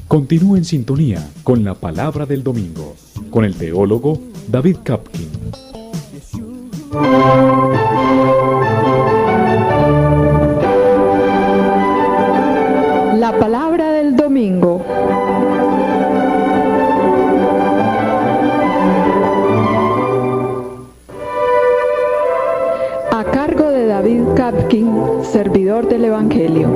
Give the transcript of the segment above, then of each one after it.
Continúe en sintonía con la Palabra del Domingo, con el teólogo David Kapkin. La Palabra del Domingo. A cargo de David Kapkin, servidor del Evangelio.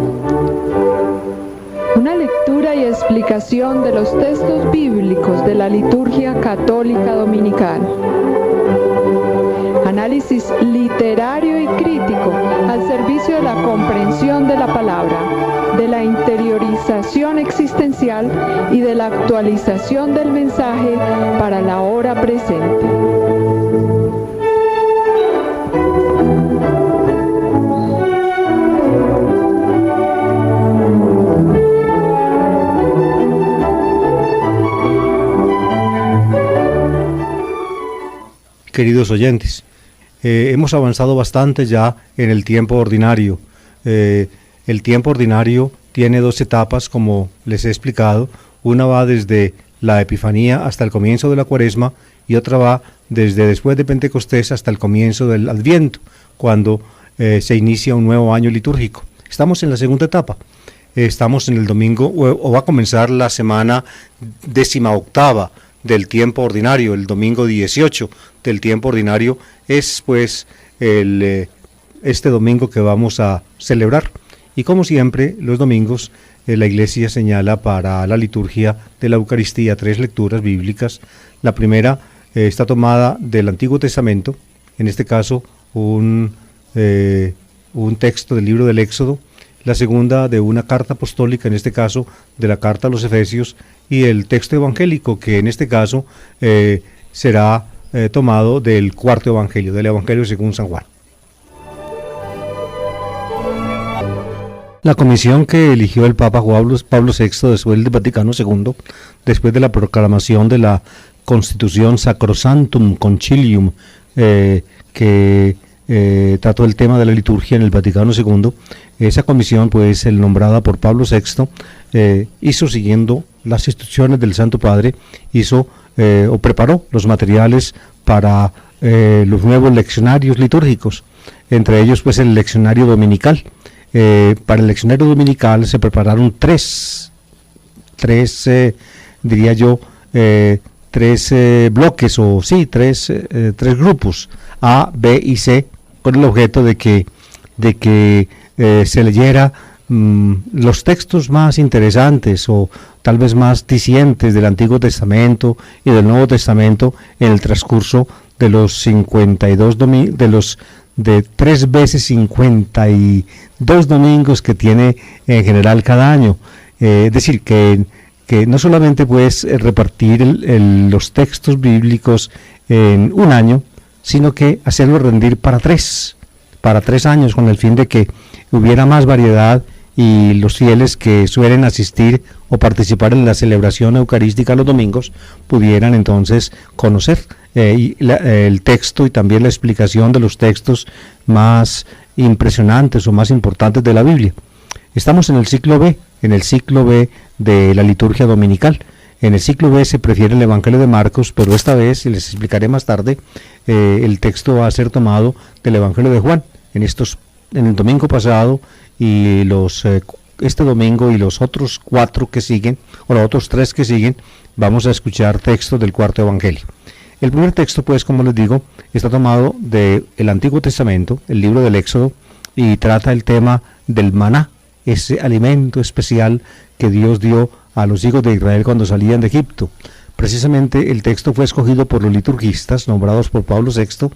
Una lectura y explicación de los textos bíblicos de la liturgia católica dominical. Análisis literario y crítico al servicio de la comprensión de la palabra, de la interiorización existencial y de la actualización del mensaje para la hora presente. Queridos oyentes, hemos avanzado bastante ya en el tiempo ordinario. El tiempo ordinario tiene dos etapas, como les he explicado. Una va desde la Epifanía hasta el comienzo de la Cuaresma y otra va desde después de Pentecostés hasta el comienzo del Adviento, cuando se inicia un nuevo año litúrgico. Estamos en la segunda etapa. Estamos en el domingo, o va a comenzar la semana 18ª del tiempo ordinario, el domingo 18 del tiempo ordinario es pues este domingo que vamos a celebrar. Y como siempre, los domingos la Iglesia señala para la liturgia de la Eucaristía 3 lecturas bíblicas. La primera está tomada del Antiguo Testamento, en este caso un texto del libro del Éxodo. La segunda de una carta apostólica, en este caso de la carta a los Efesios, y el texto evangélico, que en este caso será tomado del cuarto evangelio, del Evangelio según San Juan. La comisión que eligió el Papa Pablo VI después del Vaticano II, después de la proclamación de la Constitución Sacrosanctum Concilium, que trató el tema de la liturgia en el Vaticano II, esa comisión, pues, nombrada por Pablo VI, hizo, siguiendo las instrucciones del Santo Padre, o preparó los materiales para los nuevos leccionarios litúrgicos, entre ellos, pues, el leccionario dominical. Para el leccionario dominical se prepararon tres bloques, tres grupos, A, B y C, con el objeto de que se leyera los textos más interesantes o tal vez más dicientes del Antiguo Testamento y del Nuevo Testamento en el transcurso de los 52 de 3 veces 52 domingos que tiene en general cada año. Es decir, que no solamente puedes repartir los textos bíblicos en un año, sino que hacerlo rendir para 3 años, con el fin de que hubiera más variedad y los fieles que suelen asistir o participar en la celebración eucarística los domingos pudieran entonces conocer el texto y también la explicación de los textos más impresionantes o más importantes de la Biblia. Estamos en el ciclo B, de la liturgia dominical. En el ciclo B se prefiere el Evangelio de Marcos, pero esta vez, y les explicaré más tarde, el texto va a ser tomado del Evangelio de Juan. En el domingo pasado y este domingo y los otros 4 que siguen, o los otros 3 que siguen, vamos a escuchar textos del cuarto Evangelio. El primer texto, pues, como les digo, está tomado del Antiguo Testamento, el libro del Éxodo, y trata el tema del maná, ese alimento especial que Dios dio a los hijos de Israel cuando salían de Egipto. Precisamente el texto fue escogido por los liturgistas nombrados por Pablo VI,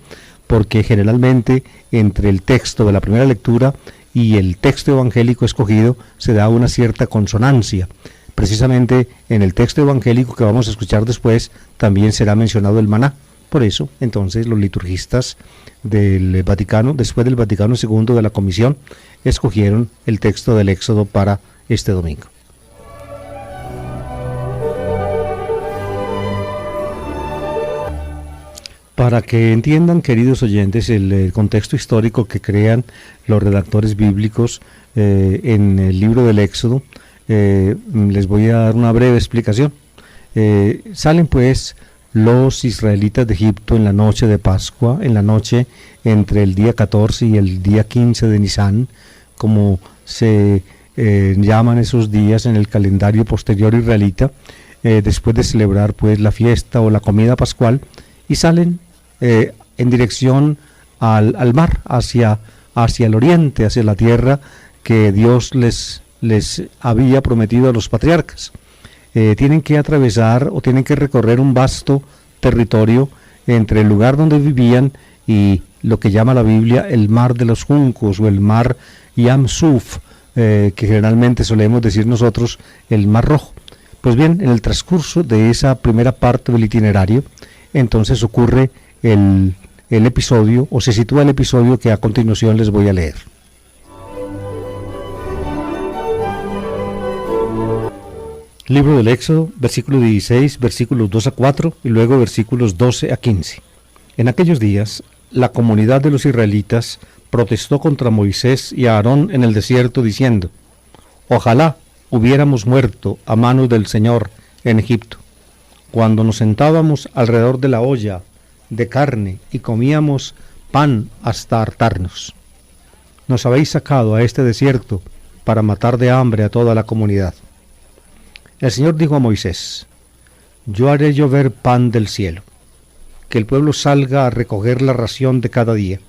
porque generalmente entre el texto de la primera lectura y el texto evangélico escogido se da una cierta consonancia. Precisamente en el texto evangélico que vamos a escuchar después también será mencionado el maná. Por eso, entonces, los liturgistas del Vaticano, después del Vaticano II de la Comisión, escogieron el texto del Éxodo para este domingo. Para que entiendan, queridos oyentes, el contexto histórico que crean los redactores bíblicos en el libro del Éxodo, Les voy a dar una breve explicación. Salen pues los israelitas de Egipto en la noche de Pascua, en la noche entre el día 14 y el día 15 de Nisán, como se llaman esos días en el calendario posterior israelita, después de celebrar pues la fiesta o la comida pascual, y salen en dirección al mar, hacia el oriente, hacia la tierra que Dios les había prometido a los patriarcas. Tienen que atravesar o tienen que recorrer un vasto territorio entre el lugar donde vivían y lo que llama la Biblia el mar de los juncos o el mar Yam Suf, que generalmente solemos decir nosotros el mar rojo. Pues bien, en el transcurso de esa primera parte del itinerario, entonces ocurre el episodio, o se sitúa el episodio que a continuación les voy a leer. Libro del Éxodo, versículo 16, versículos 2 a 4 y luego versículos 12 a 15. En aquellos días, la comunidad de los israelitas protestó contra Moisés y a Aarón en el desierto diciendo: ojalá hubiéramos muerto a manos del Señor en Egipto, cuando nos sentábamos alrededor de la olla de carne y comíamos pan hasta hartarnos. Nos habéis sacado a este desierto para matar de hambre a toda la comunidad. El Señor dijo a Moisés: yo haré llover pan del cielo, que el pueblo salga a recoger la ración de cada día.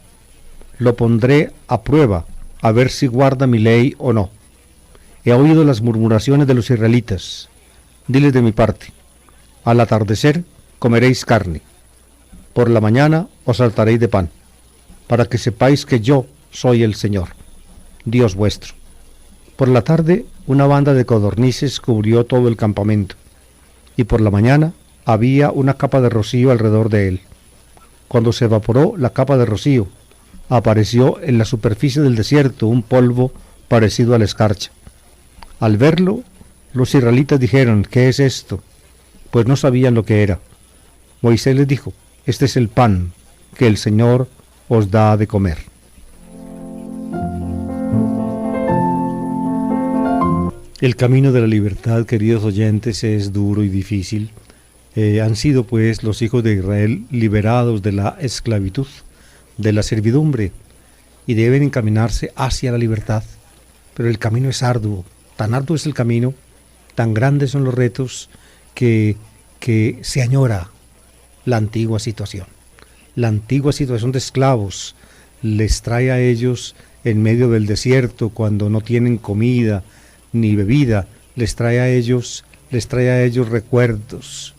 Lo pondré a prueba, a ver si guarda mi ley o no. He oído las murmuraciones de los israelitas. Diles de mi parte: al atardecer comeréis carne, por la mañana os saltaréis de pan, para que sepáis que yo soy el Señor, Dios vuestro. Por la tarde una banda de codornices cubrió todo el campamento, y por la mañana había una capa de rocío alrededor de él. Cuando se evaporó la capa de rocío, apareció en la superficie del desierto un polvo parecido a la escarcha. Al verlo, los israelitas dijeron: ¿qué es esto? Pues no sabían lo que era. Moisés les dijo: este es el pan que el Señor os da de comer. El camino de la libertad, queridos oyentes, es duro y difícil. Han sido pues los hijos de Israel liberados de la esclavitud, de la servidumbre, y deben encaminarse hacia la libertad. Pero el camino es arduo, tan arduo es el camino, tan grandes son los retos, que se añora la antigua situación. La antigua situación de esclavos les trae a ellos en medio del desierto, cuando no tienen comida ni bebida, les trae a ellos recuerdos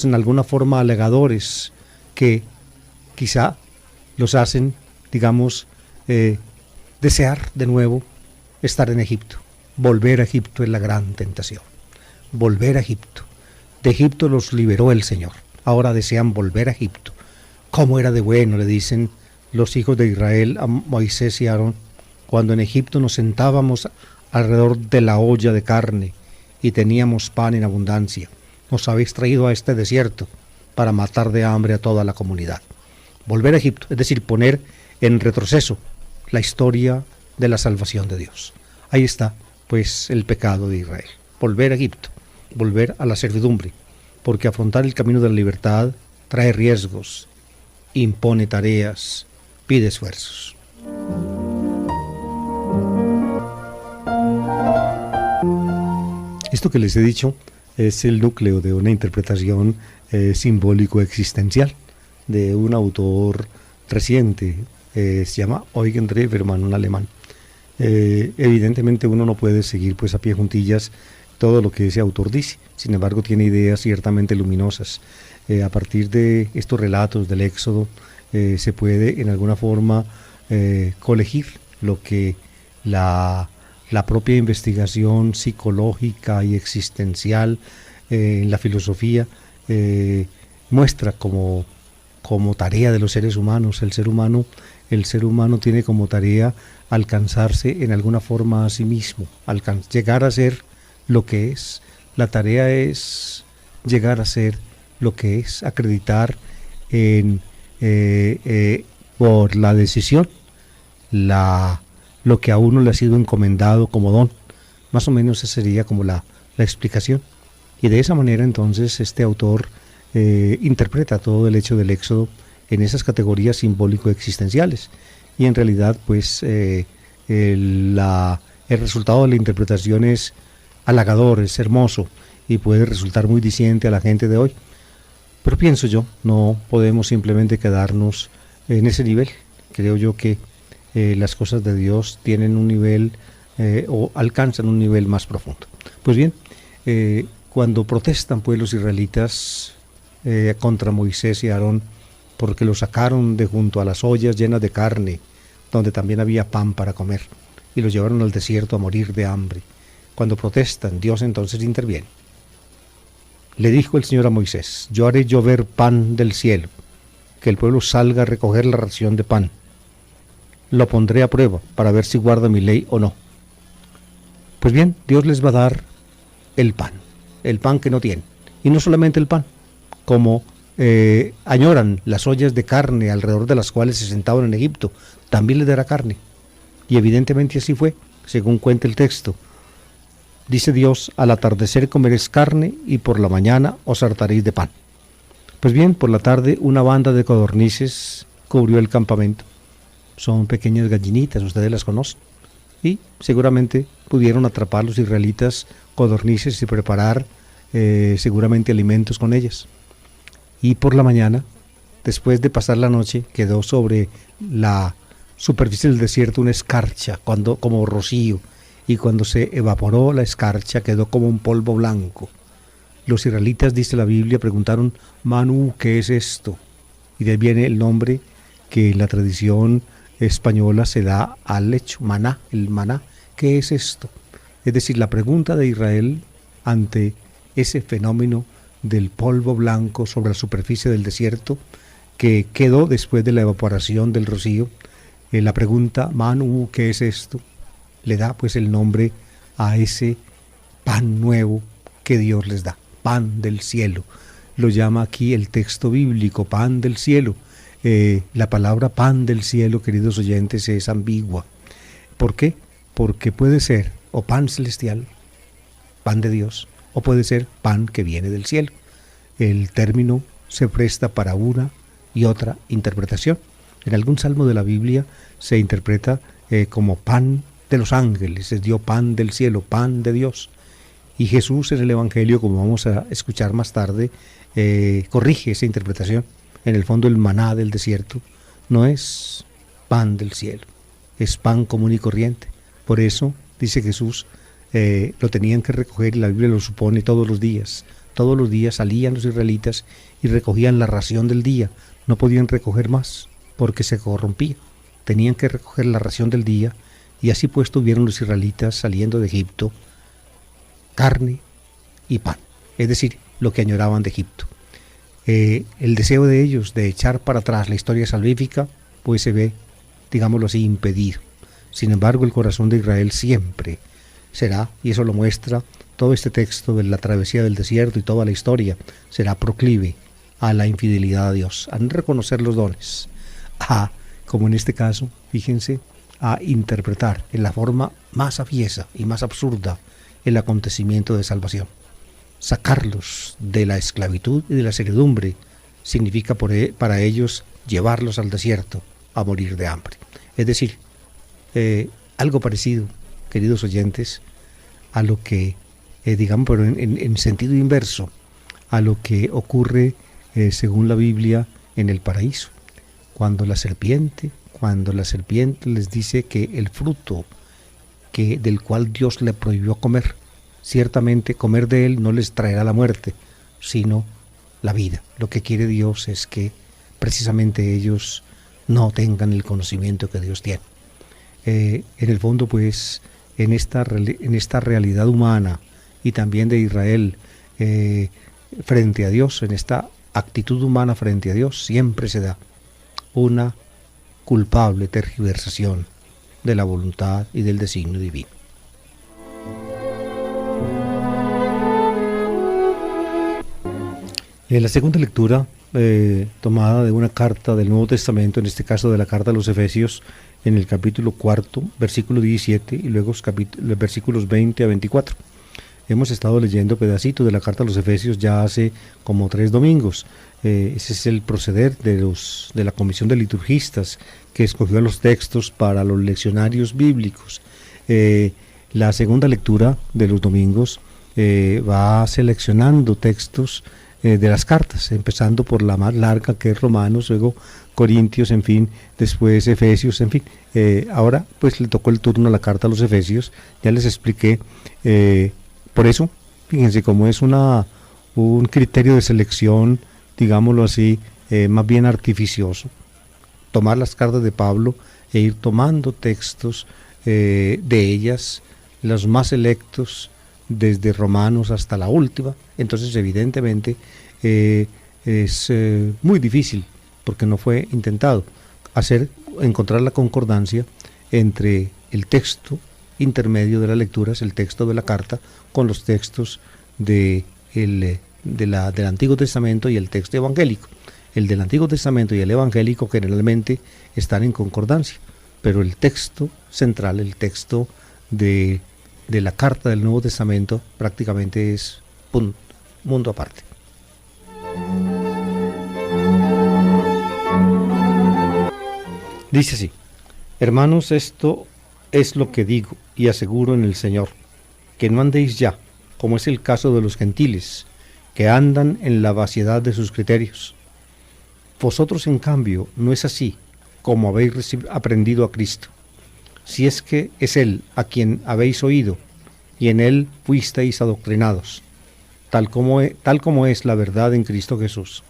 en alguna forma alegadores, que quizá los hacen, digamos, desear de nuevo estar en Egipto. Volver a Egipto es la gran tentación. Volver a Egipto. De Egipto los liberó el Señor. Ahora desean volver a Egipto. ¿Cómo era de bueno?, le dicen los hijos de Israel a Moisés y Aarón, cuando en Egipto nos sentábamos alrededor de la olla de carne y teníamos pan en abundancia. Nos habéis traído a este desierto para matar de hambre a toda la comunidad. Volver a Egipto, es decir, poner en retroceso la historia de la salvación de Dios. Ahí está, pues, el pecado de Israel. Volver a Egipto, volver a la servidumbre, porque afrontar el camino de la libertad trae riesgos, impone tareas, pide esfuerzos. Esto que les he dicho es el núcleo de una interpretación simbólico-existencial de un autor reciente, se llama Eugen Drewermann, un alemán. Evidentemente uno no puede seguir pues a pie juntillas todo lo que ese autor dice, sin embargo tiene ideas ciertamente luminosas. A partir de estos relatos del Éxodo se puede en alguna forma colegir lo que la propia investigación psicológica y existencial en la filosofía muestra como tarea de los seres humanos. El ser humano tiene como tarea alcanzarse en alguna forma a sí mismo, llegar a ser lo que es. La tarea es llegar a ser lo que es, acreditar en por la decisión lo que a uno le ha sido encomendado como don. Más o menos esa sería como la explicación. Y de esa manera entonces este autor interpreta todo el hecho del Éxodo en esas categorías simbólico-existenciales. Y en realidad pues el resultado de la interpretación es halagador, es hermoso y puede resultar muy diciente a la gente de hoy. Pero pienso yo, no podemos simplemente quedarnos en ese nivel. Creo yo que las cosas de Dios tienen un nivel o alcanzan un nivel más profundo. Pues bien, cuando protestan pues los israelitas contra Moisés y Aarón porque los sacaron de junto a las ollas llenas de carne, donde también había pan para comer, y los llevaron al desierto a morir de hambre. Cuando protestan, Dios entonces interviene. Le dijo el Señor a Moisés: yo haré llover pan del cielo, que el pueblo salga a recoger la ración de pan. Lo pondré a prueba para ver si guarda mi ley o no. Pues bien, Dios les va a dar el pan que no tienen. Y no solamente el pan, como añoran las ollas de carne alrededor de las cuales se sentaban en Egipto, también les dará carne. Y evidentemente así fue, según cuenta el texto. Dice Dios: al atardecer comeréis carne y por la mañana os hartaréis de pan. Pues bien, por la tarde una banda de codornices cubrió el campamento. Son pequeñas gallinitas, ustedes las conocen. Y seguramente pudieron atrapar los israelitas codornices y preparar seguramente alimentos con ellas. Y por la mañana, después de pasar la noche, quedó sobre la superficie del desierto una escarcha, como rocío, y cuando se evaporó la escarcha quedó como un polvo blanco. Los israelitas, dice la Biblia, preguntaron: Manú, ¿qué es esto? Y de ahí viene el nombre que en la tradición española se da al hecho, maná, el maná. ¿Qué es esto? Es decir, la pregunta de Israel ante ese fenómeno del polvo blanco sobre la superficie del desierto que quedó después de la evaporación del rocío, la pregunta, Manú, ¿qué es esto?, le da pues el nombre a ese pan nuevo que Dios les da, pan del cielo. Lo llama aquí el texto bíblico, pan del cielo. La palabra pan del cielo, queridos oyentes, es ambigua. ¿Por qué? Porque puede ser o pan celestial, pan de Dios, o puede ser pan que viene del cielo. El término se presta para una y otra interpretación. En algún salmo de la Biblia se interpreta como pan de los ángeles, se dio pan del cielo, pan de Dios. Y Jesús en el Evangelio, como vamos a escuchar más tarde, corrige esa interpretación. En el fondo el maná del desierto no es pan del cielo, es pan común y corriente. Por eso, dice Jesús, lo tenían que recoger, y la Biblia lo supone, todos los días. Todos los días salían los israelitas y recogían la ración del día. No podían recoger más porque se corrompía. Tenían que recoger la ración del día, y así pues tuvieron los israelitas saliendo de Egipto carne y pan, es decir, lo que añoraban de Egipto. El deseo de ellos de echar para atrás la historia salvífica pues se ve, digámoslo así, impedido. Sin embargo, el corazón de Israel siempre será, y eso lo muestra todo este texto de la travesía del desierto y toda la historia, será proclive a la infidelidad a Dios, a no reconocer los dones, como en este caso, fíjense, a interpretar en la forma más aviesa y más absurda el acontecimiento de salvación. Sacarlos de la esclavitud y de la servidumbre significa para ellos llevarlos al desierto a morir de hambre. Es decir, algo parecido, queridos oyentes, a lo que, digamos, pero en sentido inverso, a lo que ocurre, según la Biblia, en el paraíso. Cuando la serpiente les dice que el fruto del cual Dios le prohibió comer, ciertamente comer de él no les traerá la muerte, sino la vida. Lo que quiere Dios es que precisamente ellos no tengan el conocimiento que Dios tiene. En el fondo, pues, en esta realidad humana y también de Israel frente a Dios, en esta actitud humana frente a Dios, siempre se da una culpable tergiversación de la voluntad y del designio divino. La segunda lectura, tomada de una carta del Nuevo Testamento, en este caso de la carta a los Efesios, en el capítulo 4, versículo 17 y luego los versículos 20 a 24. Hemos estado leyendo pedacitos de la carta a los Efesios ya hace como 3 domingos. Ese es el proceder de la comisión de liturgistas que escogió los textos para los leccionarios bíblicos. La segunda lectura de los domingos va seleccionando textos de las cartas, empezando por la más larga, que es Romanos, luego Corintios, en fin, después Efesios, en fin. Ahora pues le tocó el turno a la carta a los Efesios. Ya les expliqué. Por eso, fíjense cómo es un criterio de selección, digámoslo así, más bien artificioso. Tomar las cartas de Pablo e ir tomando textos de ellas, los más selectos, desde Romanos hasta la última. Entonces, evidentemente, es muy difícil, porque no fue intentado encontrar la concordancia entre el texto intermedio de las lecturas, el texto de la carta, con los textos del Antiguo Testamento y el texto evangélico. El del Antiguo Testamento y el evangélico generalmente están en concordancia, pero el texto central, el texto de la carta del Nuevo Testamento, prácticamente es un mundo aparte. Dice así: hermanos, esto es lo que digo y aseguro en el Señor, que no andéis ya, como es el caso de los gentiles, que andan en la vaciedad de sus criterios. Vosotros, en cambio, no es así, como habéis aprendido a Cristo, si es que es Él a quien habéis oído, y en Él fuisteis adoctrinados, tal como es la verdad en Cristo Jesús.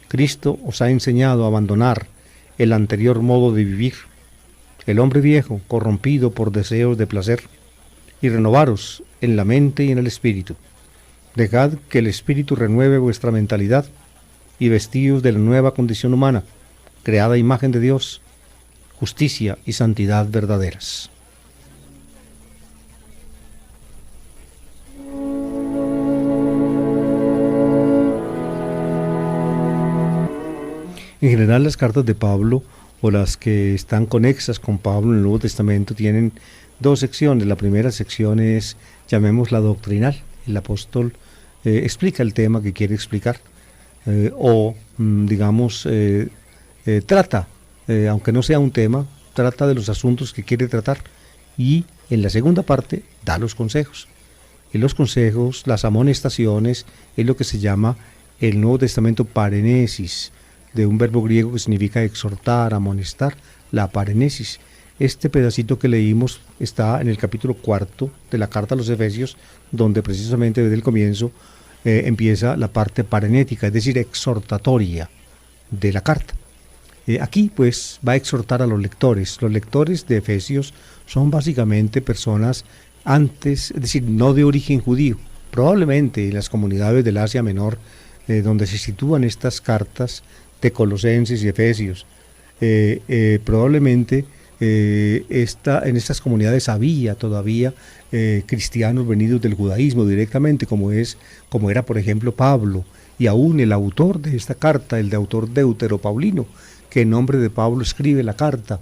Cristo os ha enseñado a abandonar el anterior modo de vivir, el hombre viejo, corrompido por deseos de placer, y renovaros en la mente y en el espíritu. Dejad que el espíritu renueve vuestra mentalidad, y vestíos de la nueva condición humana, creada a imagen de Dios, justicia y santidad verdaderas. En general, las cartas de Pablo, o las que están conexas con Pablo en el Nuevo Testamento, tienen 2 secciones. La primera sección es, llamémosla doctrinal. El apóstol explica el tema que quiere explicar, trata, aunque no sea un tema, trata de los asuntos que quiere tratar, y en la segunda parte da los consejos. Y los consejos, las amonestaciones, es lo que se llama el Nuevo Testamento parenesis, de un verbo griego que significa exhortar, amonestar, la parenesis. Este pedacito que leímos está en el capítulo 4 de la carta a los Efesios, donde precisamente desde el comienzo empieza la parte parenética, es decir, exhortatoria de la carta. Aquí pues va a exhortar a los lectores. Los lectores de Efesios son básicamente personas antes, es decir, no de origen judío. Probablemente en las comunidades del Asia Menor, donde se sitúan estas cartas de Colosenses y Efesios, probablemente en estas comunidades había todavía cristianos venidos del judaísmo directamente, como era por ejemplo Pablo, y aún el autor de esta carta, el de autor deuteropaulino, que en nombre de Pablo escribe la carta.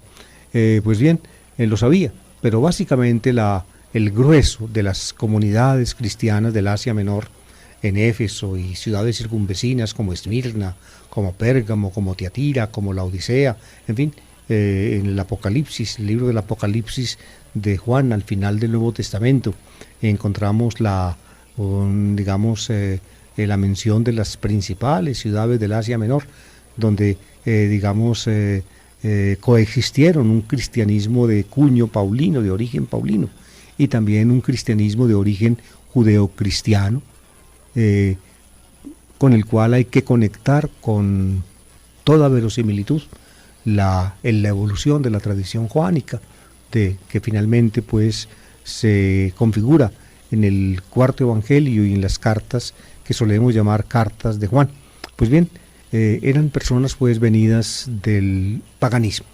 Pues bien, lo sabía, pero básicamente el grueso de las comunidades cristianas del Asia Menor, en Éfeso y ciudades circunvecinas como Esmirna, como Pérgamo, como Tiatira, como la Odisea, en fin, en el Apocalipsis, el libro del Apocalipsis de Juan, al final del Nuevo Testamento, encontramos la mención de las principales ciudades del Asia Menor, donde coexistieron un cristianismo de cuño paulino, de origen paulino, y también un cristianismo de origen judeocristiano, con el cual hay que conectar con toda verosimilitud en la evolución de la tradición joánica, que finalmente pues se configura en el cuarto evangelio y en las cartas que solemos llamar cartas de Juan. Pues bien, eran personas pues venidas del paganismo,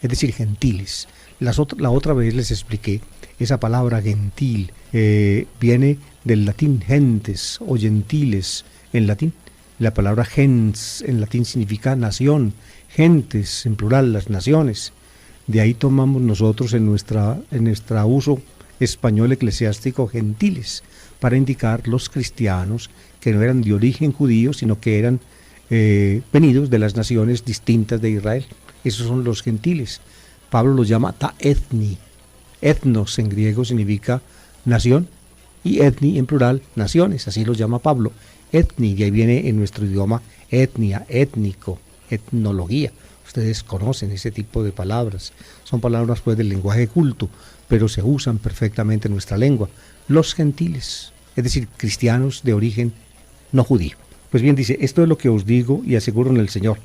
es decir, gentiles. La otra vez les expliqué, esa palabra gentil viene del latín gentes o gentiles en latín. La palabra gens en latín significa nación, gentes en plural, las naciones. De ahí tomamos nosotros en nuestra uso español eclesiástico gentiles, para indicar los cristianos que no eran de origen judío, sino que eran venidos de las naciones distintas de Israel. Esos son los gentiles. Pablo los llama ta ethni. Ethnos en griego significa nación, y etni en plural, naciones, así los llama Pablo. Etni, y ahí viene en nuestro idioma etnia, étnico, etnología. Ustedes conocen ese tipo de palabras. Son palabras pues del lenguaje culto, pero se usan perfectamente en nuestra lengua. Los gentiles, es decir, cristianos de origen no judío. Pues bien, dice, esto es lo que os digo y aseguro en el Señor,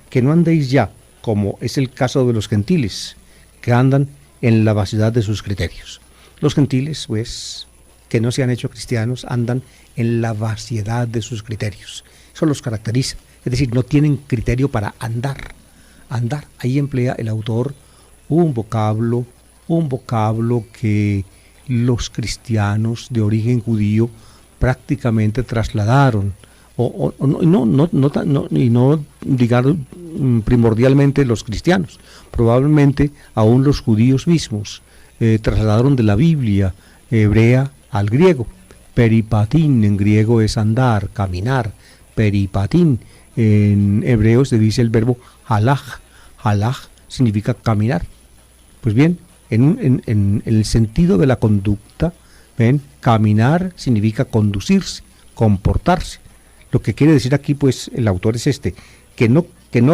que no andéis ya, como es el caso de los gentiles, que andan en la vaciedad de sus criterios. Los gentiles, pues, que no se han hecho cristianos, andan en la vaciedad de sus criterios. Eso los caracteriza, es decir, no tienen criterio para andar. Andar, ahí emplea el autor un vocablo que los cristianos de origen judío prácticamente trasladaron, y no digan primordialmente los cristianos, probablemente aún los judíos mismos trasladaron de la Biblia hebrea al griego. Peripatín en griego es andar, caminar. Peripatín en hebreo se dice el verbo halach. Halach significa caminar. Pues bien, en el sentido de la conducta, ¿ven? Caminar significa conducirse, comportarse. Lo que quiere decir aquí, pues, el autor es que no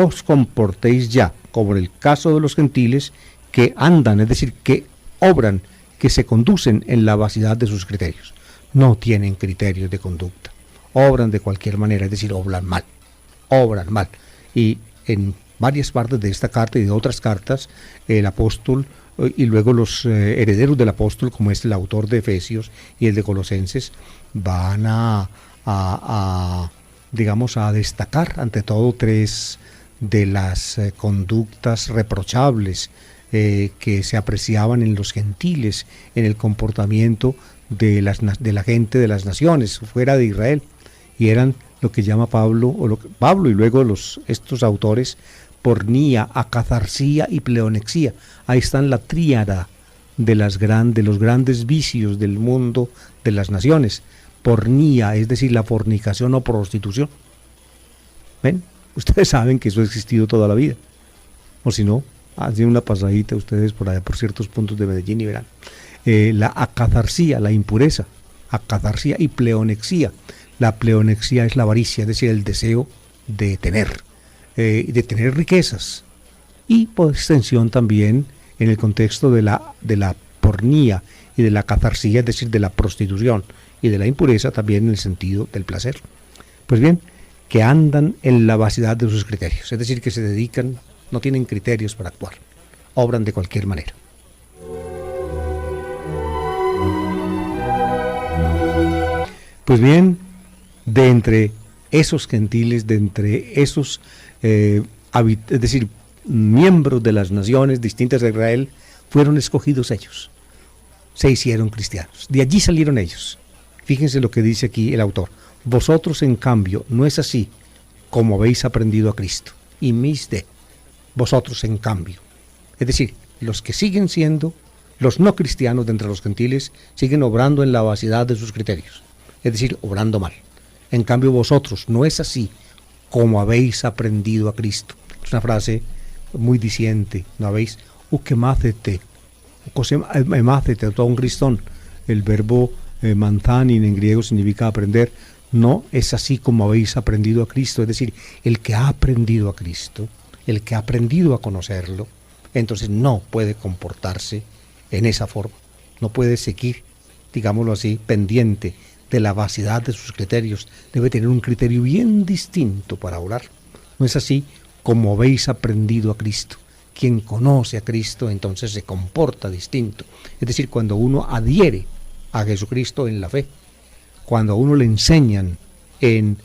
os comportéis ya, como en el caso de los gentiles, que andan, es decir, que obran, que se conducen en la vaciedad de sus criterios. No tienen criterios de conducta. Obran de cualquier manera, es decir, obran mal. Y en varias partes de esta carta y de otras cartas, el apóstol y luego los herederos del apóstol, como es el autor de Efesios y el de Colosenses, van a destacar ante todo tres de las conductas reprochables que se apreciaban en los gentiles, en el comportamiento de la gente de las naciones fuera de Israel, y eran lo que llama Pablo y luego estos autores, pornía, acatharsia y pleonexía. Ahí están la tríada de los grandes vicios del mundo de las naciones. Pornía, es decir, la fornicación o prostitución. ¿Ven? Ustedes saben que eso ha existido toda la vida. O si no, hacen una pasadita ustedes por allá por ciertos puntos de Medellín y verán. La acatharsia, la impureza. Acatharsia y pleonexía. La pleonexía es la avaricia, es decir, el deseo de tener riquezas. Y por extensión también en el contexto de la pornía y de la acatharsia, es decir, de la prostitución y de la impureza, también en el sentido del placer. Pues bien, que andan en la vaciedad de sus criterios, es decir, que se dedican, no tienen criterios para actuar, obran de cualquier manera. Pues bien, de entre esos gentiles, de entre esos, es decir, miembros de las naciones distintas de Israel, fueron escogidos ellos, se hicieron cristianos, de allí salieron ellos. Fíjense lo que dice aquí el autor: vosotros en cambio no es así como habéis aprendido a Cristo, y misde, vosotros en cambio, es decir, los que siguen siendo los no cristianos de entre los gentiles siguen obrando en la vaciedad de sus criterios, es decir, obrando mal. En cambio vosotros no es así como habéis aprendido a Cristo. Es una frase muy diciente, ¿no habéis? Ukemácete, todo un cristón. El verbo manzanin en griego significa aprender. No es así como habéis aprendido a Cristo, es decir, el que ha aprendido a Cristo, el que ha aprendido a conocerlo, entonces no puede comportarse en esa forma, no puede seguir, digámoslo así, pendiente de la vaciedad de sus criterios, debe tener un criterio bien distinto para orar. No es así como habéis aprendido a Cristo. Quien conoce a Cristo entonces se comporta distinto, es decir, cuando uno adhiere a Jesucristo en la fe, cuando a uno le enseñan en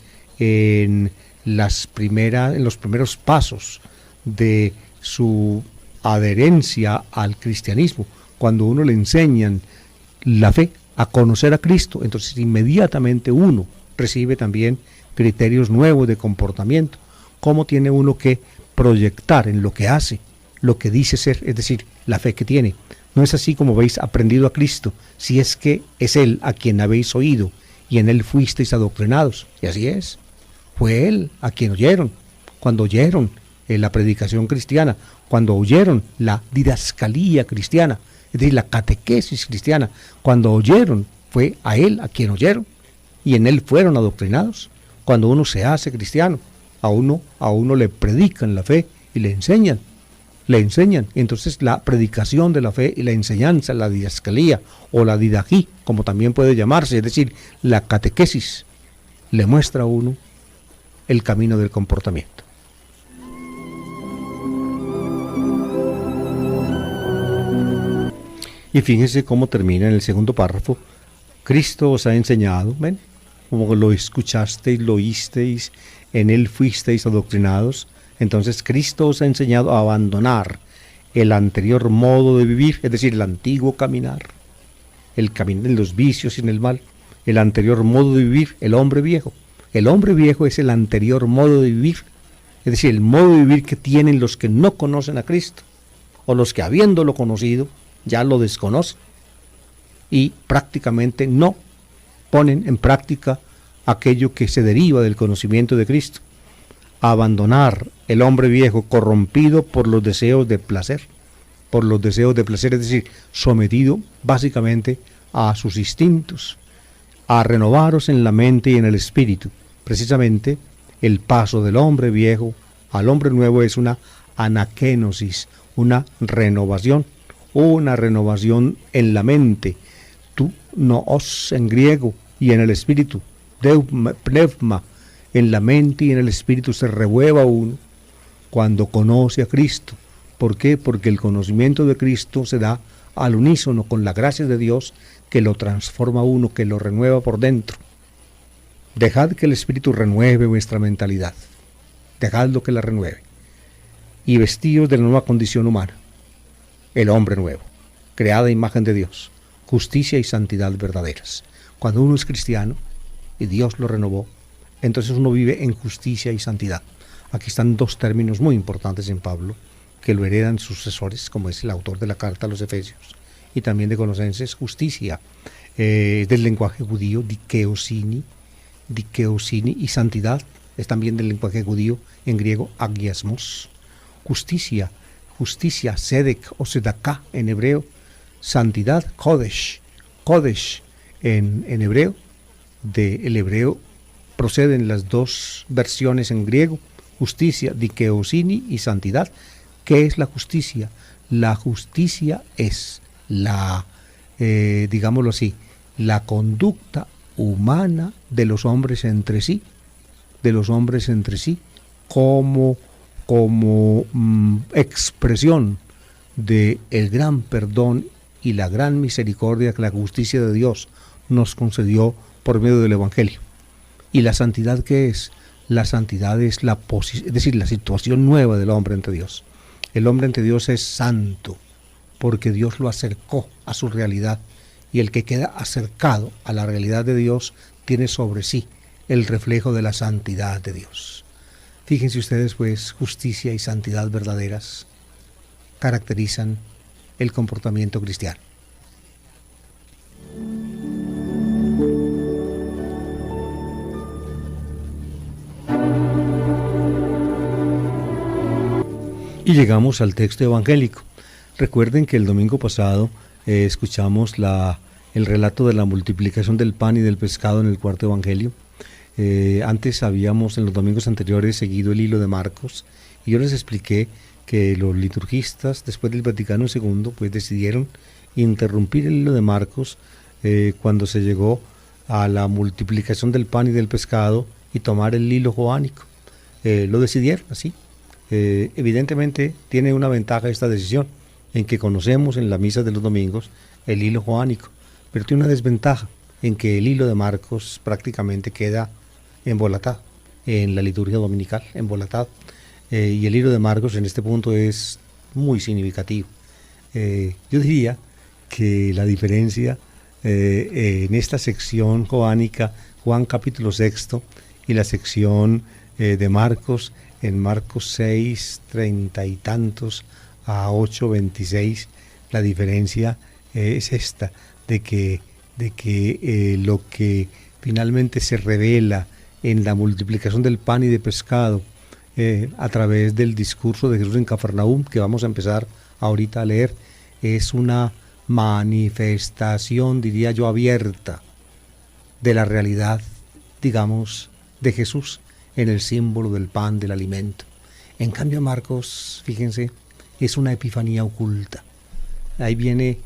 los primeros pasos de su adherencia al cristianismo, cuando uno le enseñan la fe, a conocer a Cristo, entonces inmediatamente uno recibe también criterios nuevos de comportamiento. ¿Cómo tiene uno que proyectar en lo que hace lo que dice ser, es decir, la fe que tiene. No es así como habéis aprendido a Cristo, si es que es Él a quien habéis oído, y en Él fuisteis adoctrinados. Y así es. Fue Él a quien oyeron, cuando oyeron la predicación cristiana, cuando oyeron la didascalía cristiana, es decir, la catequesis cristiana, cuando oyeron, fue a Él a quien oyeron, y en Él fueron adoctrinados. Cuando uno se hace cristiano, a uno le predican la fe y le enseñan. Entonces la predicación de la fe y la enseñanza, la didascalía o la didají, como también puede llamarse, es decir, la catequesis, le muestra a uno el camino del comportamiento. Y fíjense cómo termina en el segundo párrafo. Cristo os ha enseñado, ¿ven? Como lo escuchasteis, lo oísteis, en Él fuisteis adoctrinados. Entonces Cristo os ha enseñado a abandonar el anterior modo de vivir, es decir, el antiguo caminar, el caminar en los vicios y en el mal, el anterior modo de vivir, el hombre viejo. El hombre viejo es el anterior modo de vivir, es decir, el modo de vivir que tienen los que no conocen a Cristo, o los que habiéndolo conocido ya lo desconocen y prácticamente no ponen en práctica aquello que se deriva del conocimiento de Cristo. Abandonar el hombre viejo corrompido por los deseos de placer, es decir, sometido básicamente a sus instintos, a renovaros en la mente y en el espíritu. Precisamente el paso del hombre viejo al hombre nuevo es una anakenosis, una renovación en la mente, tu noos en griego y en el espíritu, pneuma, en la mente y en el espíritu se renueva uno cuando conoce a Cristo. ¿Por qué? Porque el conocimiento de Cristo se da al unísono con la gracia de Dios que lo transforma uno, que lo renueva por dentro. Dejad que el Espíritu renueve vuestra mentalidad. Dejadlo que la renueve. Y vestíos de la nueva condición humana, el hombre nuevo, creada a imagen de Dios, justicia y santidad verdaderas. Cuando uno es cristiano y Dios lo renovó, entonces uno vive en justicia y santidad. Aquí están dos términos muy importantes en Pablo, que lo heredan sus sucesores, como es el autor de la carta a los Efesios, y también de Colosenses. Justicia, del lenguaje judío, dikeosini, y santidad, es también del lenguaje judío, en griego, agiasmos. Justicia, sedek o sedaká en hebreo, santidad, kodesh en hebreo, del hebreo proceden las dos versiones en griego, justicia, dikeosini y santidad. ¿Qué es la justicia? La justicia es digámoslo así, la conducta humana de los hombres entre sí, como expresión de el gran perdón y la gran misericordia que la justicia de Dios nos concedió por medio del Evangelio. ¿Y la santidad qué es? La santidad es la situación nueva del hombre ante Dios. El hombre ante Dios es santo porque Dios lo acercó a su realidad, y el que queda acercado a la realidad de Dios tiene sobre sí el reflejo de la santidad de Dios. Fíjense ustedes, pues, justicia y santidad verdaderas caracterizan el comportamiento cristiano. Y llegamos al texto evangélico. Recuerden que el domingo pasado escuchamos el relato de la multiplicación del pan y del pescado en el cuarto evangelio. Antes habíamos en los domingos anteriores seguido el hilo de Marcos, y yo les expliqué que los liturgistas después del Vaticano II pues decidieron interrumpir el hilo de Marcos cuando se llegó a la multiplicación del pan y del pescado y tomar el hilo joánico. Lo decidieron así. Evidentemente tiene una ventaja esta decisión, en que conocemos en la misa de los domingos el hilo joánico, pero tiene una desventaja en que el hilo de Marcos prácticamente queda embolatado en la liturgia dominical, embolatado, y el hilo de Marcos en este punto es muy significativo. Yo diría que la diferencia en esta sección joánica, Juan capítulo 6, y la sección de Marcos, en Marcos 6, 30 y tantos a 8:26, la diferencia es esta, de que lo que finalmente se revela en la multiplicación del pan y de pescado a través del discurso de Jesús en Cafarnaúm, que vamos a empezar ahorita a leer, es una manifestación, diría yo, abierta de la realidad, digamos, de Jesús en el símbolo del pan, del alimento. En cambio, Marcos, fíjense, es una epifanía oculta. Ahí viene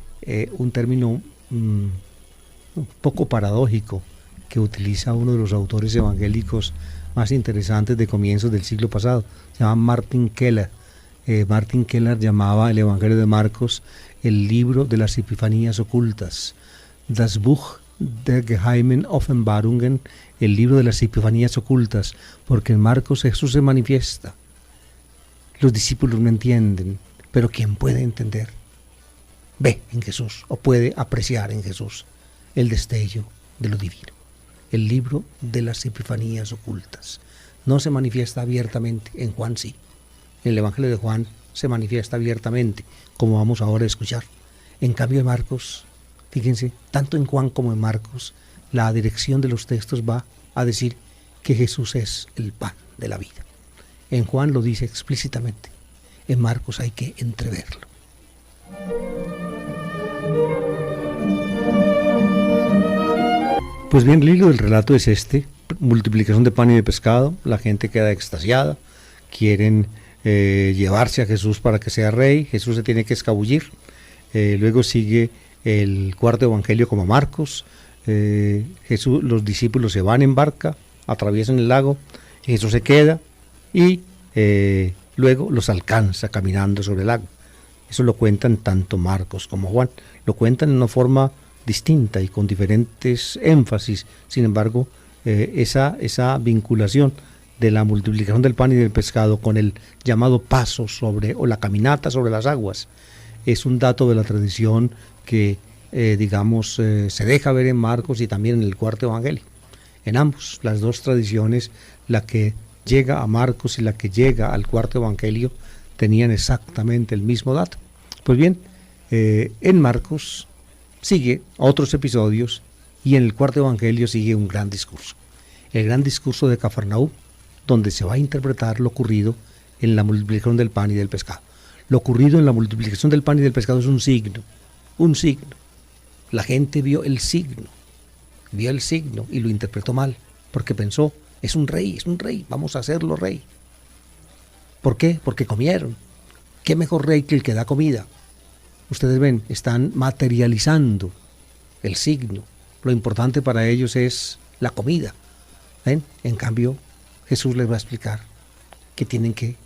un término un poco paradójico que utiliza uno de los autores evangélicos más interesantes de comienzos del siglo pasado. Se llama Martin Keller. Martin Keller llamaba el Evangelio de Marcos el libro de las epifanías ocultas. Das Buch der geheimen Offenbarungen, el libro de las epifanías ocultas, porque en Marcos Jesús se manifiesta. Los discípulos no entienden, pero quien puede entender, ve en Jesús o puede apreciar en Jesús el destello de lo divino. El libro de las epifanías ocultas. No se manifiesta abiertamente, en Juan sí. En el Evangelio de Juan se manifiesta abiertamente, como vamos ahora a escuchar. En cambio en Marcos, fíjense, tanto en Juan como en Marcos, la dirección de los textos va a decir que Jesús es el pan de la vida. En Juan lo dice explícitamente, en Marcos hay que entreverlo. Pues bien, el hilo del relato es este: multiplicación de pan y de pescado, la gente queda extasiada, quieren llevarse a Jesús para que sea rey, Jesús se tiene que escabullir, luego sigue el cuarto evangelio como Marcos, Jesús, los discípulos se van en barca, atraviesan el lago, Jesús se queda y luego los alcanza caminando sobre el lago. Eso lo cuentan tanto Marcos como Juan, lo cuentan en una forma distinta y con diferentes énfasis. Sin embargo, esa vinculación de la multiplicación del pan y del pescado con el llamado paso sobre, o la caminata sobre las aguas, es un dato de la tradición que, se deja ver en Marcos y también en el cuarto evangelio. En ambos, las dos tradiciones, la que llega a Marcos y la que llega al cuarto evangelio, tenían exactamente el mismo dato. Pues bien, en Marcos sigue otros episodios y en el cuarto evangelio sigue un gran discurso. El gran discurso de Cafarnaúm, donde se va a interpretar lo ocurrido en la multiplicación del pan y del pescado. Lo ocurrido en la multiplicación del pan y del pescado es un signo. La gente vio el signo y lo interpretó mal, porque pensó, es un rey, vamos a hacerlo rey. ¿Por qué? Porque comieron. ¿Qué mejor rey que el que da comida? Ustedes ven, están materializando el signo. Lo importante para ellos es la comida. ¿Ven? En cambio, Jesús les va a explicar que tienen que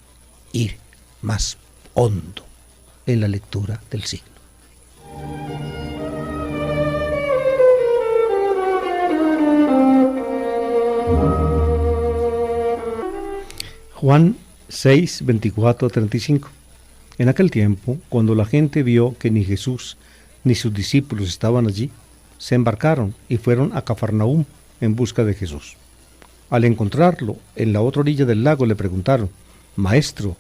ir más hondo en la lectura del signo. Juan 6, 24-35. En aquel tiempo, cuando la gente vio que ni Jesús ni sus discípulos estaban allí, se embarcaron y fueron a Cafarnaúm en busca de Jesús. Al encontrarlo en la otra orilla del lago le preguntaron, Maestro,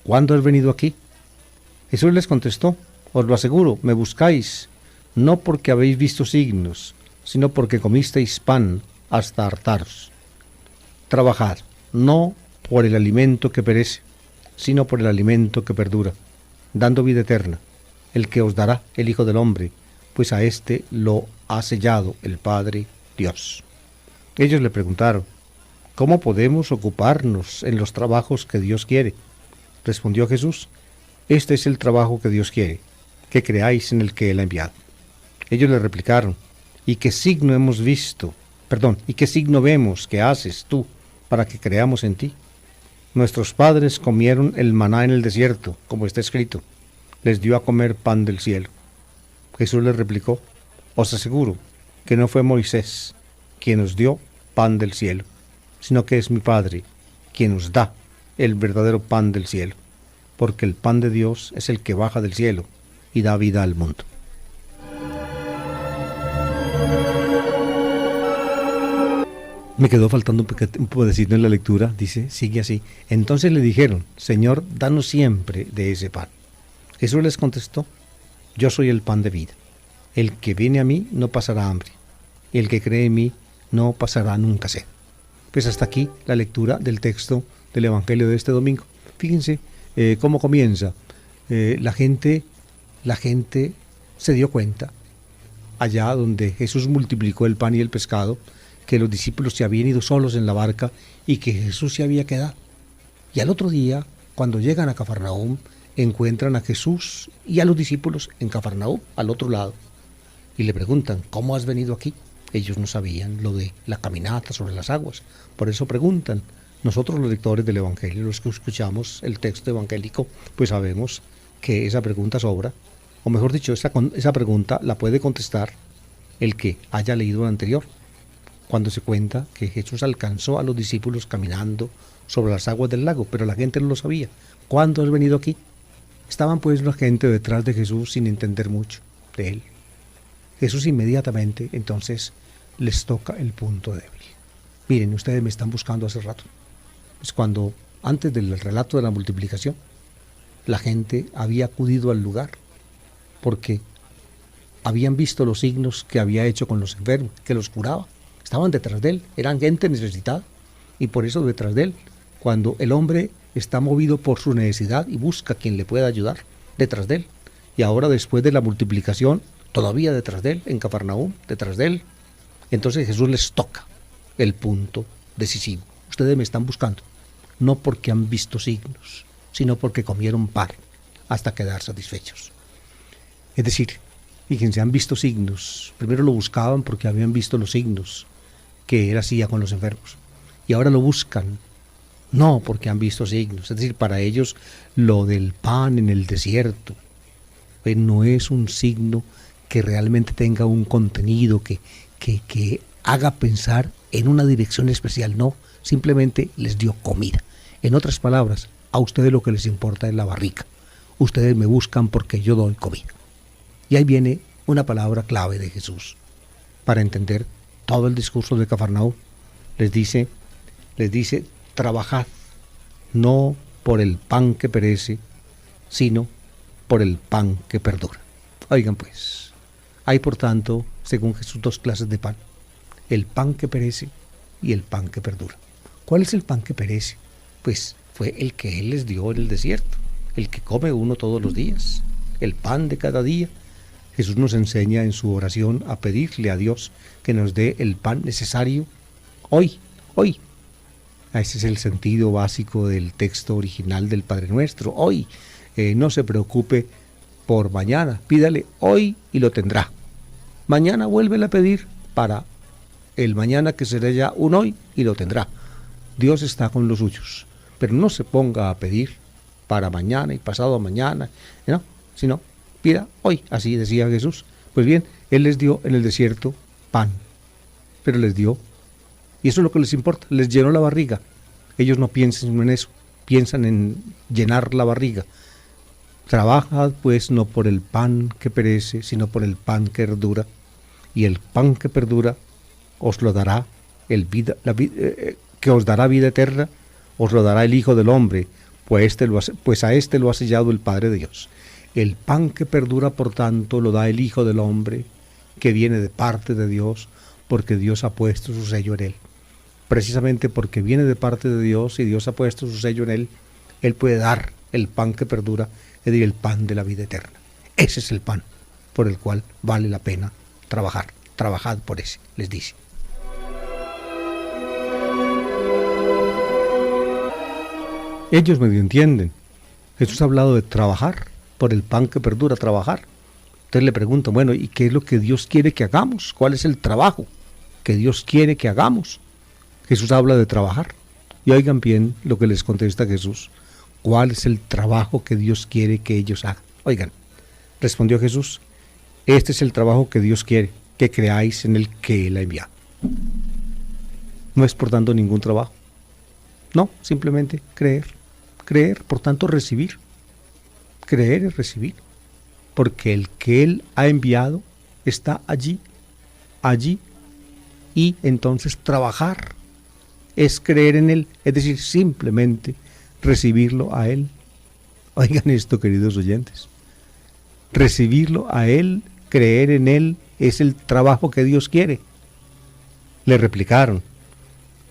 ¿cuándo has venido aquí? Jesús les contestó, os lo aseguro, me buscáis, no porque habéis visto signos, sino porque comisteis pan hasta hartaros. Trabajad, no por el alimento que perece, sino por el alimento que perdura, dando vida eterna, el que os dará el Hijo del Hombre, pues a éste lo ha sellado el Padre Dios. Ellos le preguntaron, ¿cómo podemos ocuparnos en los trabajos que Dios quiere? Respondió Jesús, este es el trabajo que Dios quiere, que creáis en el que Él ha enviado. Ellos le replicaron, ¿y qué signo vemos que haces tú para que creamos en ti? Nuestros padres comieron el maná en el desierto, como está escrito, les dio a comer pan del cielo. Jesús les replicó, os aseguro que no fue Moisés quien os dio pan del cielo, sino que es mi Padre quien os da el verdadero pan del cielo, porque el pan de Dios es el que baja del cielo y da vida al mundo. Me quedó faltando un pedacito en la lectura, dice, sigue así. Entonces le dijeron, Señor, danos siempre de ese pan. Jesús les contestó: yo soy el pan de vida. El que viene a mí no pasará hambre, y el que cree en mí no pasará nunca sed. Pues hasta aquí la lectura del texto del Evangelio de este domingo. Fíjense cómo comienza. La gente se dio cuenta, allá donde Jesús multiplicó el pan y el pescado, que los discípulos se habían ido solos en la barca y que Jesús se había quedado. Y al otro día, cuando llegan a Cafarnaúm, encuentran a Jesús y a los discípulos en Cafarnaúm, al otro lado, y le preguntan: ¿cómo has venido aquí? Ellos no sabían lo de la caminata sobre las aguas, por eso preguntan. Nosotros, los lectores del Evangelio, los que escuchamos el texto evangélico, pues sabemos que esa pregunta sobra, o mejor dicho, esa pregunta la puede contestar el que haya leído la anterior, cuando se cuenta que Jesús alcanzó a los discípulos caminando sobre las aguas del lago, pero la gente no lo sabía. ¿Cuándo has venido aquí? Estaban pues la gente detrás de Jesús sin entender mucho de él. Jesús inmediatamente entonces les toca el punto débil. Miren, ustedes me están buscando hace rato. Es cuando, antes del relato de la multiplicación, la gente había acudido al lugar porque habían visto los signos que había hecho con los enfermos, que los curaba. Estaban detrás de él, eran gente necesitada, y por eso detrás de él, cuando el hombre está movido por su necesidad y busca a quien le pueda ayudar, detrás de él. Y ahora, después de la multiplicación, todavía detrás de él, en Cafarnaúm, detrás de él. Entonces Jesús les toca el punto decisivo. Ustedes me están buscando, no porque han visto signos, sino porque comieron pan hasta quedar satisfechos. Es decir, fíjense, han visto signos. Primero lo buscaban porque habían visto los signos que él hacía con los enfermos. Y ahora lo buscan, no porque han visto signos. Es decir, para ellos lo del pan en el desierto no es un signo que realmente tenga un contenido que haga pensar en una dirección especial. No, simplemente les dio comida. En otras palabras, a ustedes lo que les importa es la barriga. Ustedes me buscan porque yo doy comida. Y ahí viene una palabra clave de Jesús para entender todo el discurso de Cafarnaúm. Les dice, trabajad no por el pan que perece, sino por el pan que perdura. Oigan pues, hay por tanto, según Jesús, dos clases de pan: el pan que perece y el pan que perdura. ¿Cuál es el pan que perece? Pues fue el que Él les dio en el desierto, el que come uno todos los días, el pan de cada día. Jesús nos enseña en su oración a pedirle a Dios que nos dé el pan necesario hoy. Ese es el sentido básico del texto original del Padre Nuestro. Hoy, no se preocupe por mañana, pídale hoy y lo tendrá. Mañana vuélvele a pedir para el mañana, que será ya un hoy, y lo tendrá. Dios está con los suyos, pero no se ponga a pedir para mañana y pasado mañana, ¿no? Sino pida hoy, así decía Jesús. Pues bien, Él les dio en el desierto pan, pero les dio, y eso es lo que les importa, les llenó la barriga. Ellos no piensan en eso, piensan en llenar la barriga. Trabajad pues no por el pan que perece, sino por el pan que perdura, y el pan que perdura os lo dará que os dará vida eterna, os lo dará el Hijo del Hombre, pues a este lo ha sellado el Padre de Dios. El pan que perdura, por tanto, lo da el Hijo del Hombre, que viene de parte de Dios, porque Dios ha puesto su sello en él. Precisamente porque viene de parte de Dios y Dios ha puesto su sello en él, Él puede dar el pan que perdura, es decir, el pan de la vida eterna. Ese es el pan por el cual vale la pena trabajar. Trabajad por ese, les dice. Ellos medio entienden. Jesús ha hablado de trabajar por el pan que perdura, trabajar. Entonces le preguntan, bueno, ¿y qué es lo que Dios quiere que hagamos? ¿Cuál es el trabajo que Dios quiere que hagamos? Jesús habla de trabajar. Y oigan bien lo que les contesta Jesús. ¿Cuál es el trabajo que Dios quiere que ellos hagan? Oigan, respondió Jesús, este es el trabajo que Dios quiere, que creáis en el que Él ha enviado. No es por tanto ningún trabajo. No, simplemente creer. Creer, por tanto recibir. Creer es recibir. Porque el que Él ha enviado está allí, y entonces trabajar es creer en Él, es decir, simplemente recibirlo a Él. Oigan esto, queridos oyentes, recibirlo a Él, creer en Él, es el trabajo que Dios quiere. Le replicaron,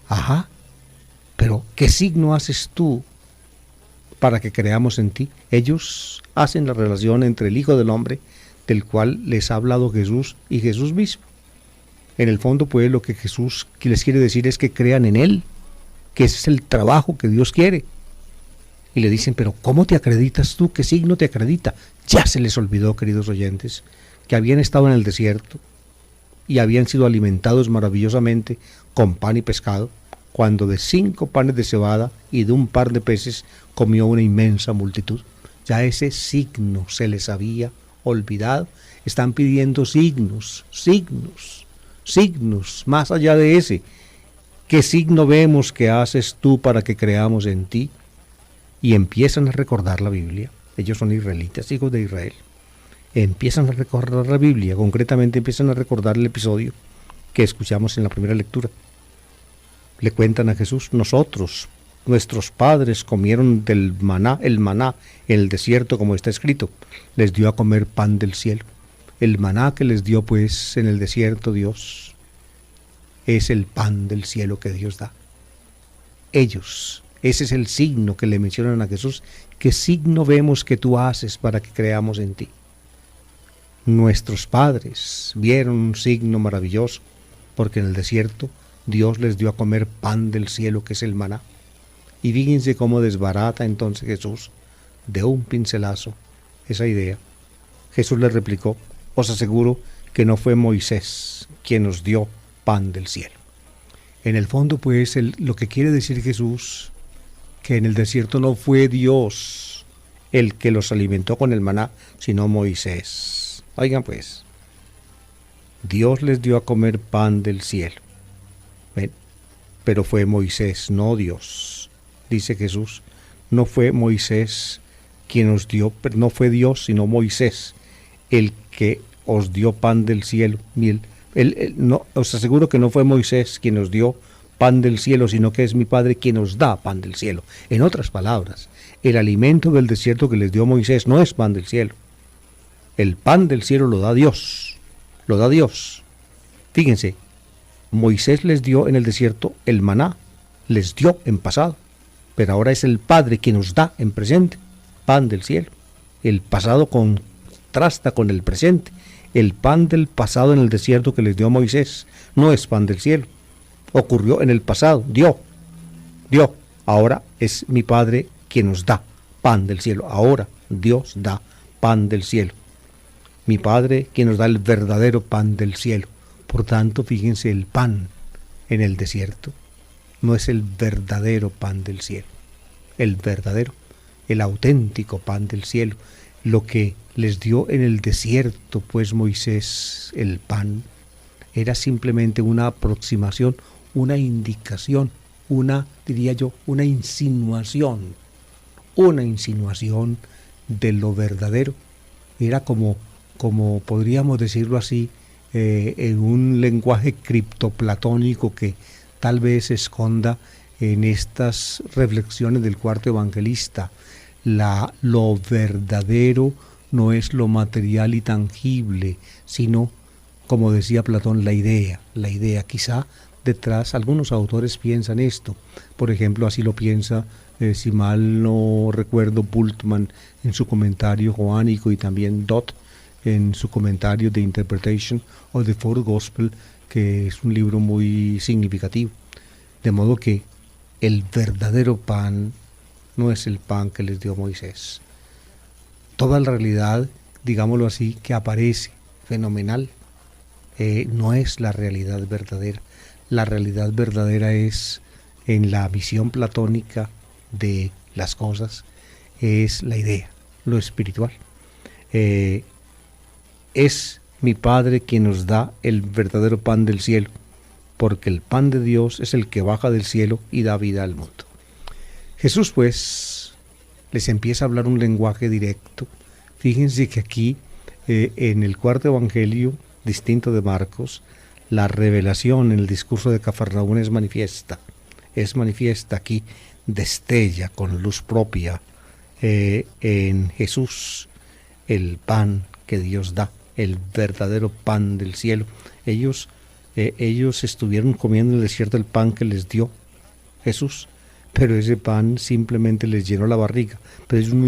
ajá, pero ¿qué signo haces tú para que creamos en ti? Ellos hacen la relación entre el Hijo del Hombre, del cual les ha hablado Jesús, y Jesús mismo. En el fondo, pues, lo que Jesús les quiere decir es que crean en Él, que ese es el trabajo que Dios quiere. Y le dicen, pero ¿cómo te acreditas tú? ¿Qué signo te acredita? Ya se les olvidó, queridos oyentes, que habían estado en el desierto y habían sido alimentados maravillosamente con pan y pescado, cuando de 5 panes de cebada y de un par de peces comió una inmensa multitud. Ya ese signo se les había olvidado. Están pidiendo signos, más allá de ese. ¿Qué signo vemos que haces tú para que creamos en ti? Y empiezan a recordar la Biblia. Ellos son israelitas, hijos de Israel. Empiezan a recordar la Biblia, concretamente empiezan a recordar el episodio que escuchamos en la primera lectura. Le cuentan a Jesús, nuestros padres comieron del maná, el maná en el desierto, como está escrito, les dio a comer pan del cielo. El maná que les dio pues en el desierto Dios es el pan del cielo que Dios da. Ellos, ese es el signo que le mencionan a Jesús. ¿Qué signo vemos que tú haces para que creamos en ti? Nuestros padres vieron un signo maravilloso, porque en el desierto Dios les dio a comer pan del cielo, que es el maná. Y fíjense cómo desbarata entonces Jesús de un pincelazo esa idea. Jesús les replicó, os aseguro que no fue Moisés quien nos dio pan del cielo. En el fondo, pues, lo que quiere decir Jesús, que en el desierto no fue Dios el que los alimentó con el maná, sino Moisés. Oigan pues, Dios les dio a comer pan del cielo. ¿Ven? Pero fue Moisés, no Dios. Dice Jesús, no fue Moisés quien os dio, pero no fue Dios, sino Moisés, el que os dio pan del cielo. No, os aseguro que no fue Moisés quien os dio pan del cielo, sino que es mi Padre quien os da pan del cielo. En otras palabras, el alimento del desierto que les dio Moisés no es pan del cielo. El pan del cielo lo da Dios, Fíjense, Moisés les dio en el desierto el maná, les dio en pasado, pero ahora es el Padre quien nos da en presente pan del cielo. El pasado contrasta con el presente. El pan del pasado en el desierto que les dio Moisés no es pan del cielo. Ocurrió en el pasado, dio. Ahora es mi Padre quien nos da pan del cielo. Ahora Dios da pan del cielo. Mi Padre quien nos da el verdadero pan del cielo. Por tanto, fíjense, el pan en el desierto no es el verdadero pan del cielo. El verdadero, el auténtico pan del cielo. Lo que les dio en el desierto, pues, Moisés, el pan, era simplemente una aproximación, una indicación, diría yo, una insinuación de lo verdadero. Era como podríamos decirlo así, en un lenguaje criptoplatónico que tal vez se esconda en estas reflexiones del cuarto evangelista. Lo verdadero no es lo material y tangible, sino, como decía Platón, la idea. Quizá detrás, algunos autores piensan esto. Por ejemplo, así lo piensa, si mal no recuerdo, Bultmann en su comentario joánico, y también Dodd en su comentario de Interpretation of the Fourth Gospel, que es un libro muy significativo. De modo que el verdadero pan no es el pan que les dio Moisés. Toda la realidad, digámoslo así, que aparece fenomenal, no es la realidad verdadera. La realidad verdadera es, en la visión platónica de las cosas, es la idea, lo espiritual. Es mi Padre quien nos da el verdadero pan del cielo, porque el pan de Dios es el que baja del cielo y da vida al mundo. Jesús, pues, les empieza a hablar un lenguaje directo. Fíjense que aquí, en el cuarto evangelio, distinto de Marcos, la revelación en el discurso de Cafarnaúm es manifiesta. Aquí, destella con luz propia en Jesús el pan que Dios da, el verdadero pan del cielo. Ellos estuvieron comiendo en el desierto el pan que les dio Jesús, pero ese pan simplemente les llenó la barriga, pero ellos no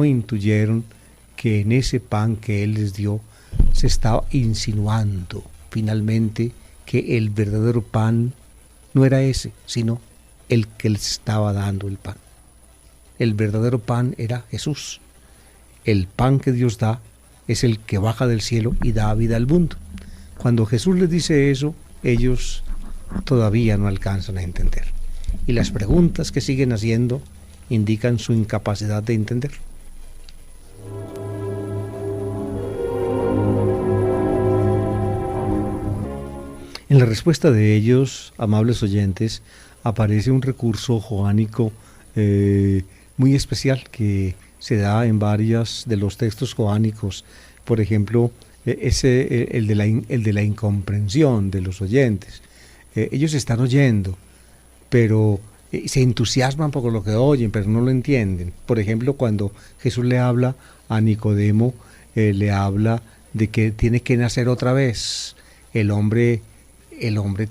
intuyeron que en ese pan que Él les dio se estaba insinuando finalmente que el verdadero pan no era ese, sino el que les estaba dando el pan. El verdadero pan era Jesús. El pan que Dios da es el que baja del cielo y da vida al mundo. Cuando Jesús les dice eso, ellos todavía no alcanzan a entender. Y las preguntas que siguen haciendo indican su incapacidad de entender. En la respuesta de ellos, amables oyentes, aparece un recurso joánico muy especial que se da en varios de los textos joánicos. Por ejemplo, el de la incomprensión de los oyentes. Ellos están oyendo, pero se entusiasman por lo que oyen, pero no lo entienden. Por ejemplo, cuando Jesús le habla a Nicodemo, le habla de que tiene que nacer otra vez. El hombre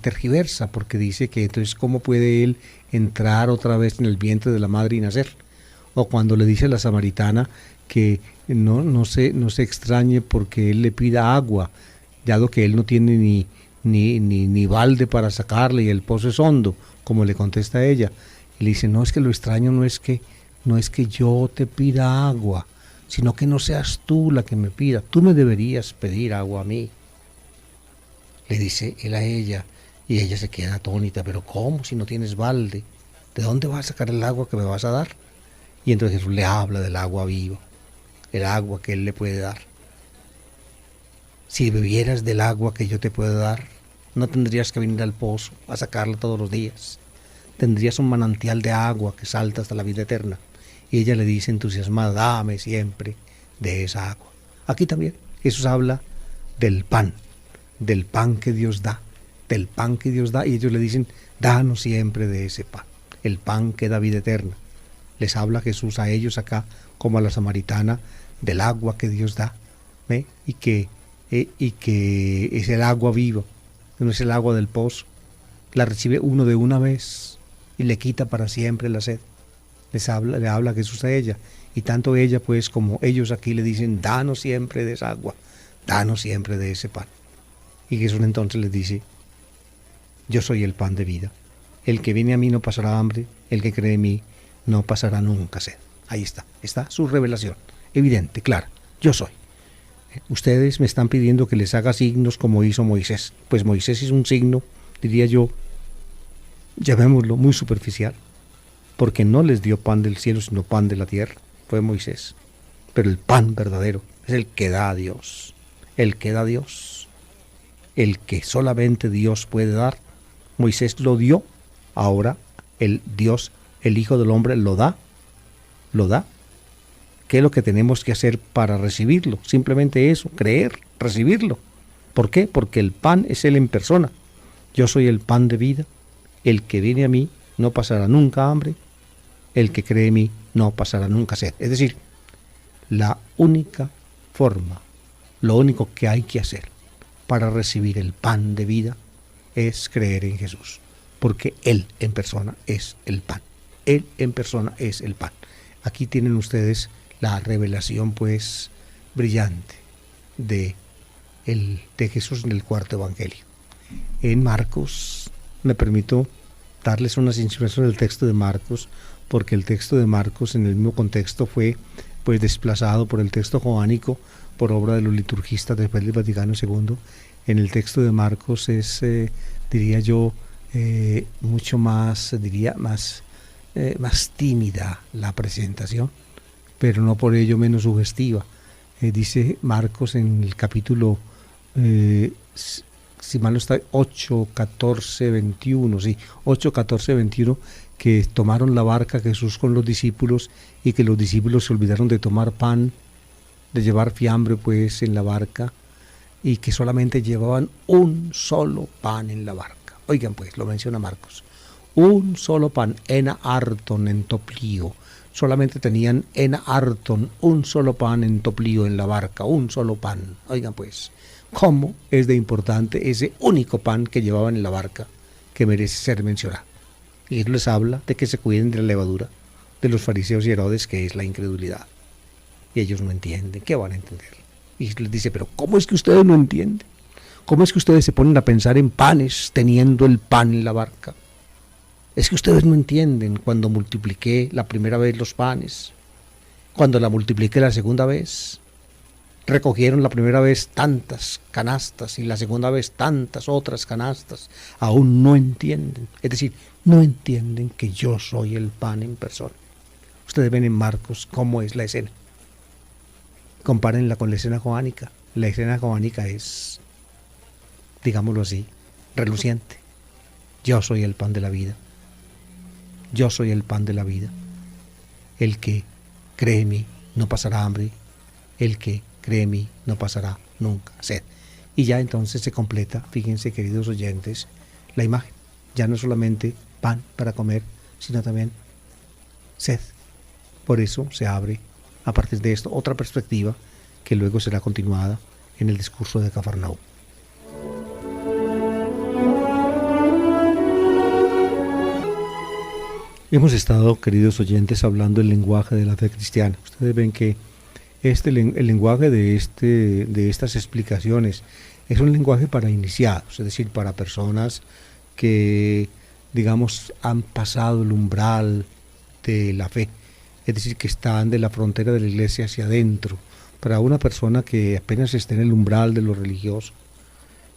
tergiversa, porque dice que entonces ¿cómo puede él entrar otra vez en el vientre de la madre y nacer? O cuando le dice a la samaritana que no se extrañe porque él le pida agua, dado que él no tiene ni balde para sacarle y el pozo es hondo, como le contesta ella. Y le dice, no, es que lo extraño no es que yo te pida agua, sino que no seas tú la que me pida, tú me deberías pedir agua a mí. Le dice él a ella, y ella se queda atónita, pero ¿cómo si no tienes balde? ¿De dónde vas a sacar el agua que me vas a dar? Y entonces Jesús le habla del agua viva, el agua que Él le puede dar. Si bebieras del agua que yo te puedo dar, no tendrías que venir al pozo a sacarla todos los días. Tendrías un manantial de agua que salta hasta la vida eterna. Y ella le dice entusiasmada, dame siempre de esa agua. Aquí también Jesús habla del pan que Dios da, del pan que Dios da, y ellos le dicen, danos siempre de ese pan, el pan que da vida eterna. Les habla Jesús a ellos acá, como a la samaritana, del agua que Dios da, y que es el agua viva, no es el agua del pozo. La recibe uno de una vez y le quita para siempre la sed. Le habla Jesús a ella, y tanto ella pues como ellos aquí le dicen, danos siempre de esa agua, danos siempre de ese pan. Y Jesús entonces les dice, yo soy el pan de vida, el que viene a mí no pasará hambre, el que cree en mí no pasará nunca sed. Ahí está su revelación, evidente, clara, yo soy. Ustedes me están pidiendo que les haga signos como hizo Moisés. Pues Moisés hizo un signo, diría yo, llamémoslo muy superficial, porque no les dio pan del cielo, sino pan de la tierra, fue Moisés. Pero el pan verdadero es el que da a Dios, el que da a Dios, el que solamente Dios puede dar. Moisés lo dio, ahora el Dios, el Hijo del Hombre, lo da. ¿Qué es lo que tenemos que hacer para recibirlo? Simplemente eso, creer, recibirlo. ¿Por qué? Porque el pan es Él en persona. Yo soy el pan de vida. El que viene a mí no pasará nunca hambre. El que cree en mí no pasará nunca sed. Es decir, la única forma, lo único que hay que hacer para recibir el pan de vida es creer en Jesús. Porque Él en persona es el pan. Él en persona es el pan. Aquí tienen ustedes la revelación pues brillante de Jesús en el cuarto evangelio. En Marcos, me permito darles unas instrucciones del texto de Marcos, porque el texto de Marcos en el mismo contexto fue pues desplazado por el texto joánico por obra de los liturgistas después del Vaticano II. En el texto de Marcos es, diría yo, mucho más, más tímida la presentación, pero no por ello menos sugestiva. Dice Marcos en el capítulo, si mal no está, 8, 14, 21, sí, 8, 14, 21, que tomaron la barca Jesús con los discípulos y que los discípulos se olvidaron de tomar pan, de llevar fiambre pues en la barca, y que solamente llevaban un solo pan en la barca. Oigan pues, lo menciona Marcos, un solo pan, ena arton en toplío. Solamente tenían ena arton, un solo pan en toplío en la barca, un solo pan. Oigan pues, ¿cómo es de importante ese único pan que llevaban en la barca que merece ser mencionado? Y él les habla de que se cuiden de la levadura de los fariseos y Herodes, que es la incredulidad. Y ellos no entienden, ¿qué van a entender? Y les dice, pero ¿cómo es que ustedes no entienden? ¿Cómo es que ustedes se ponen a pensar en panes teniendo el pan en la barca? Es que ustedes no entienden cuando multipliqué la primera vez los panes, cuando la multipliqué la segunda vez, recogieron la primera vez tantas canastas y la segunda vez tantas otras canastas, aún no entienden. Es decir, no entienden que yo soy el pan en persona. Ustedes ven en Marcos cómo es la escena. Compárenla con la escena joánica. La escena joánica es, digámoslo así, reluciente. Yo soy el pan de la vida. Yo soy el pan de la vida. El que cree en mí no pasará hambre. El que cree en mí no pasará nunca sed. Y ya entonces se completa, fíjense queridos oyentes, la imagen. Ya no es solamente pan para comer, sino también sed. Por eso se abre a partir de esto otra perspectiva que luego será continuada en el discurso de Cafarnaúm. Hemos estado, queridos oyentes, hablando del lenguaje de la fe cristiana. Ustedes ven que el lenguaje de estas explicaciones es un lenguaje para iniciados, es decir, para personas que, digamos, han pasado el umbral de la fe, es decir, que están de la frontera de la iglesia hacia adentro. Para una persona que apenas esté en el umbral de lo religioso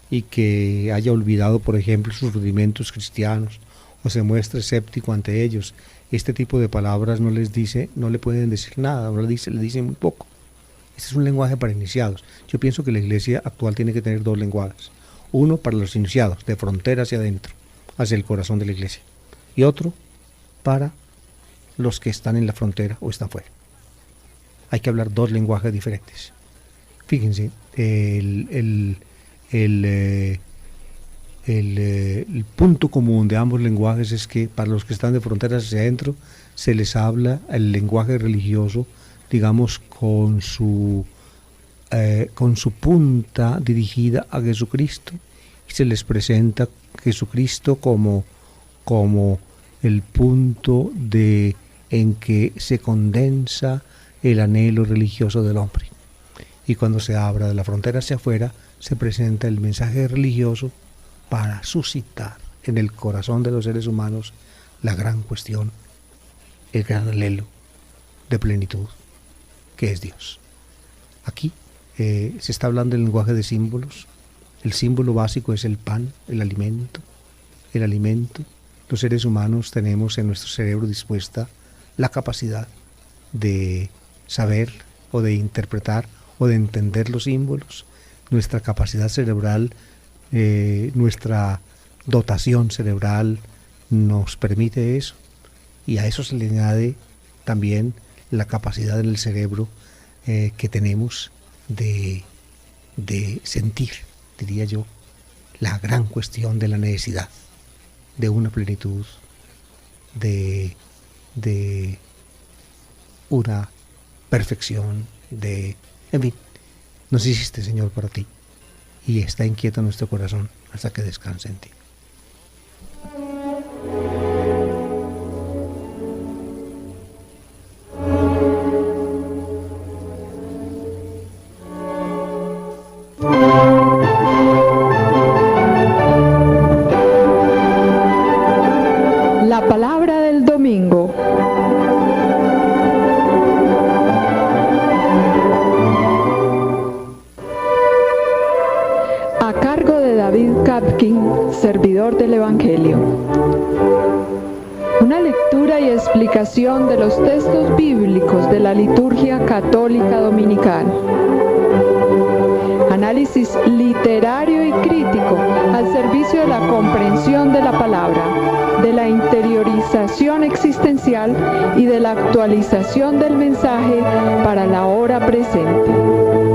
y que haya olvidado, por ejemplo, sus rudimentos cristianos, o se muestre escéptico ante ellos, este tipo de palabras no le pueden decir nada, le dicen muy poco. Este es un lenguaje para iniciados. Yo pienso que la iglesia actual tiene que tener dos lenguajes. Uno para los iniciados, de frontera hacia adentro, hacia el corazón de la iglesia. Y otro para los que están en la frontera o están fuera. Hay que hablar dos lenguajes diferentes. Fíjense, el punto común de ambos lenguajes es que para los que están de fronteras hacia adentro se les habla el lenguaje religioso, digamos, con su punta dirigida a Jesucristo, y se les presenta Jesucristo como el punto en que se condensa el anhelo religioso del hombre. Y cuando se abra de la frontera hacia afuera, se presenta el mensaje religioso para suscitar en el corazón de los seres humanos la gran cuestión, el gran anhelo de plenitud, que es Dios. Aquí se está hablando del lenguaje de símbolos. El símbolo básico es el pan, el alimento. El alimento. Los seres humanos tenemos en nuestro cerebro dispuesta la capacidad de saber o de interpretar o de entender los símbolos. Nuestra capacidad cerebral, nuestra dotación cerebral nos permite eso, y a eso se le añade también la capacidad en el cerebro que tenemos de sentir, diría yo, la gran cuestión de la necesidad de una plenitud, de una perfección, en fin, nos hiciste, Señor, para ti, y está inquieto nuestro corazón hasta que descanse en ti. La palabra del domingo. A cargo de David Kapkin, servidor del Evangelio. Una lectura y explicación de los textos bíblicos de la liturgia católica dominical. Análisis literario y crítico al servicio de la comprensión de la palabra, de la interiorización existencial y de la actualización del mensaje para la hora presente.